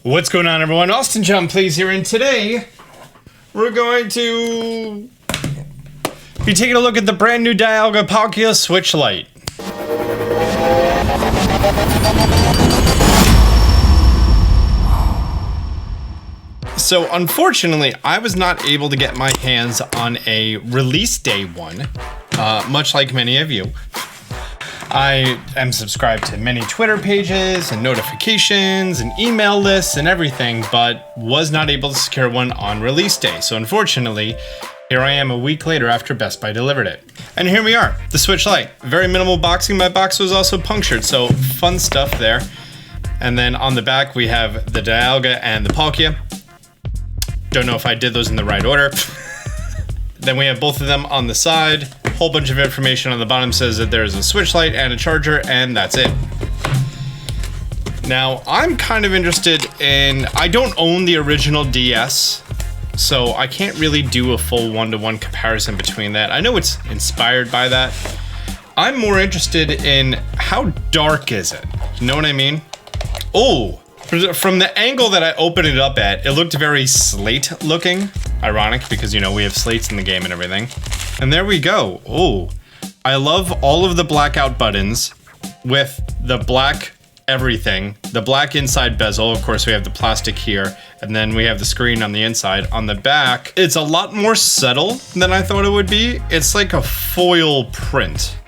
What's going on, everyone? Austin John Plays here, and today we're going to be taking a look at the brand new Dialga Palkia Switch Lite. So unfortunately, I was not able to get my hands on a release day one, much like many of you. I am subscribed to many Twitter pages and notifications and email lists and everything, but was not able to secure one on release day. So unfortunately, here I am a week later after Best Buy delivered it. And here we are, the Switch Lite. Very minimal boxing. My box was also punctured, so fun stuff there. And then on the back, we have the Dialga and the Palkia. Don't know if I did those in the right order. Then we have both of them on the side. Whole bunch of information on the bottom says that there's a Switch Lite and a charger, and that's it. Now, I'm kind of interested in, I don't own the original DS, so I can't really do a full one-to-one comparison between that. I know it's inspired by that. I'm more interested in how dark is it? You know what I mean? Oh, from the angle that I opened it up at, it looked very slate looking. Ironic, because, you know, we have slates in the game and everything. And there we go. Oh, I love all of the blackout buttons with the black everything. The black inside bezel. Of course, we have the plastic here. And then we have the screen on the inside. On the back, it's a lot more subtle than I thought it would be. It's like a foil print.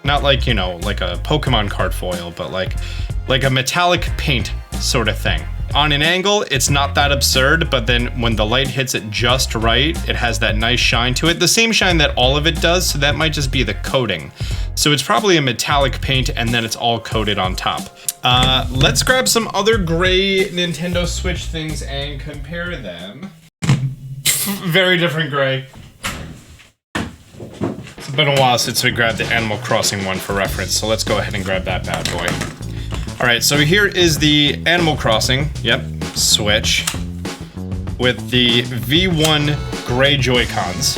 Not like, you know, like a Pokemon card foil, but like a metallic paint sort of thing. On an angle, it's not that absurd, but then when the light hits it just right, it has that nice shine to it. The same shine that all of it does, so that might just be the coating. So it's probably a metallic paint, and then it's all coated on top. Let's grab some other gray Nintendo Switch things and compare them. Very different gray. It's been a while since we grabbed the Animal Crossing one for reference, so let's go ahead and grab that bad boy. All right, so here is the Animal Crossing, Switch, with the V1 gray Joy-Cons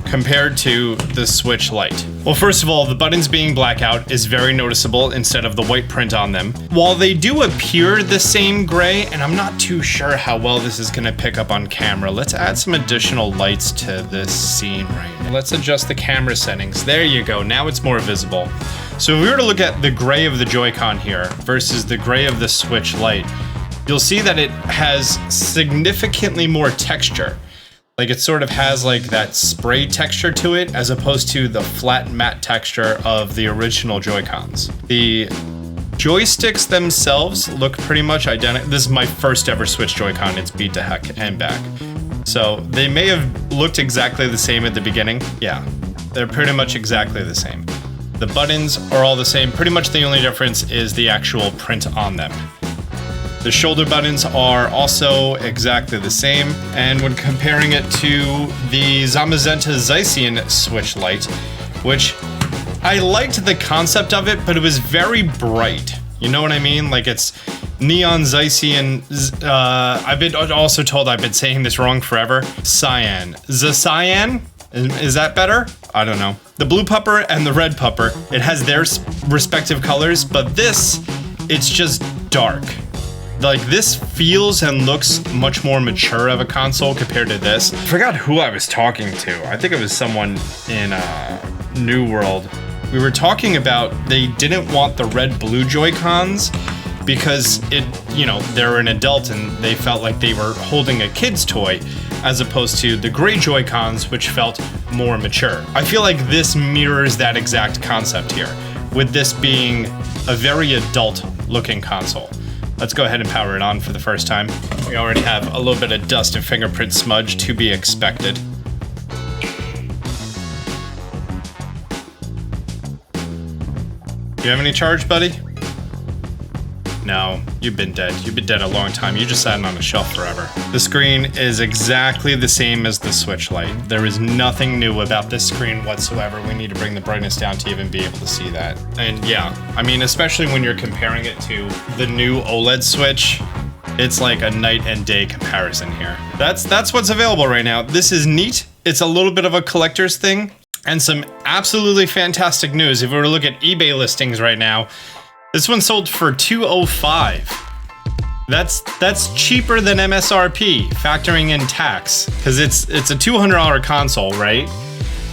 compared to the Switch Lite. Well, first of all, the buttons being blackout is very noticeable instead of the white print on them. While they do appear the same gray, and I'm not too sure how well this is gonna pick up on camera, let's add some additional lights to this scene right now. Let's adjust the camera settings. There you go, now it's more visible. So if we were to look at the gray of the Joy-Con here versus the gray of the Switch Lite, you'll see that it has significantly more texture. Like it sort of has like that spray texture to it as opposed to the flat matte texture of the original Joy-Cons. The joysticks themselves look pretty much identical. This is my first ever Switch Joy-Con. It's beat to heck and back. So they may have looked exactly the same at the beginning. Yeah, they're pretty much exactly the same. The buttons are all the same. Pretty much the only difference is the actual print on them. The shoulder buttons are also exactly the same. And when comparing it to the Zamazenta Zacian Switch Lite, which I liked the concept of it, but it was very bright. You know what I mean? Like it's Neon Zacian, I've been also told I've been saying this wrong forever. Cyan. Zacian? Is that better? I don't know. The blue pupper and the red pupper, it has their respective colors, but this, it's just dark. Like this feels and looks much more mature of a console compared to this. I forgot who I was talking to. I think it was someone in New World. We were talking about they didn't want the red-blue Joy-Cons because it, you know, they're an adult and they felt like they were holding a kid's toy, as opposed to the gray Joy-Cons, which felt more mature. I feel like this mirrors that exact concept here, with this being a very adult-looking console. Let's go ahead and power it on for the first time. We already have a little bit of dust and fingerprint smudge to be expected. You have any charge, buddy? No, you've been dead. You've been dead a long time. You just sat on a shelf forever. The screen is exactly the same as the Switch Lite. There is nothing new about this screen whatsoever. We need to bring the brightness down to even be able to see that. And yeah, I mean, especially when you're comparing it to the new OLED Switch, it's like a night and day comparison here. That's what's available right now. This is neat. It's a little bit of a collector's thing. And some absolutely fantastic news. If we were to look at eBay listings right now, this one sold for $205. That's cheaper than MSRP, factoring in tax, because it's a $200 console, right?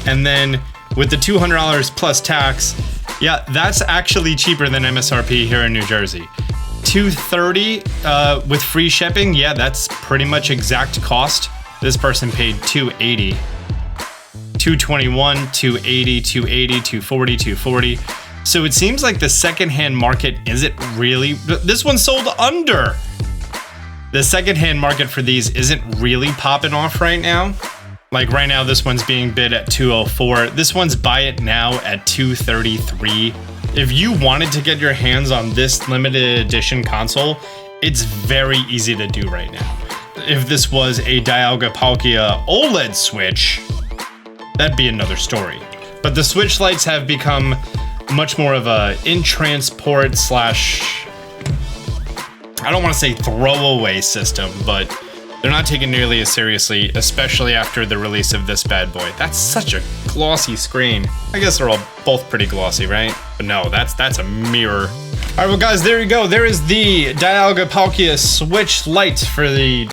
And then with the $200 plus tax, yeah, that's actually cheaper than MSRP here in New Jersey. $230 with free shipping, yeah, that's pretty much exact cost. This person paid $280. $221, $280, $280, $240, $240. So it seems like the secondhand market isn't really. This one sold under. The secondhand market for these isn't really popping off right now. Like right now, this one's being bid at $204. This one's buy it now at $233. If you wanted to get your hands on this limited edition console, it's very easy to do right now. If this was a Dialga Palkia OLED Switch, that'd be another story. But the Switch Lites have become much more of a in-transport slash, I don't want to say throwaway system, but they're not taken nearly as seriously, especially after the release of this bad boy. That's such a glossy screen. I guess they're all both pretty glossy, right? But no, that's a mirror. All right, well guys, there you go. There is the Dialga Palkia Switch Lite for the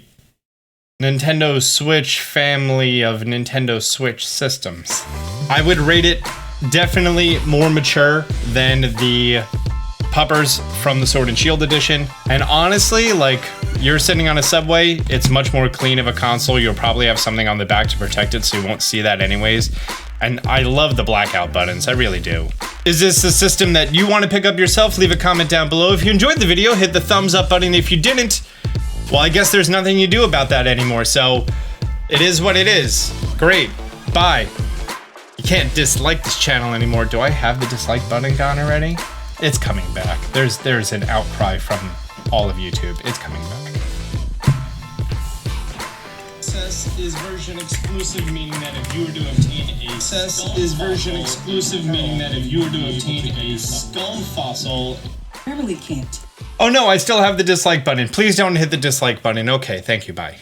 Nintendo Switch family of Nintendo Switch systems. I would rate it definitely more mature than the puppers from the Sword and Shield edition. And honestly, like, you're sitting on a subway, it's much more clean of a console. You'll probably have something on the back to protect it, so you won't see that anyways. And I love the blackout buttons, I really do. Is this a system that you want to pick up yourself? Leave a comment down below. If you enjoyed the video, hit the thumbs up button. If you didn't, well, I guess there's nothing you do about that anymore, so it is what it is. Great, bye. You can't dislike this channel anymore. Do I have the dislike button gone already? It's coming back. There's an outcry from all of YouTube. It's coming back. Access is version exclusive, meaning that if you were to obtain a skull fossil, I really can't. Oh no, I still have the dislike button. Please don't hit the dislike button. Okay, thank you, bye.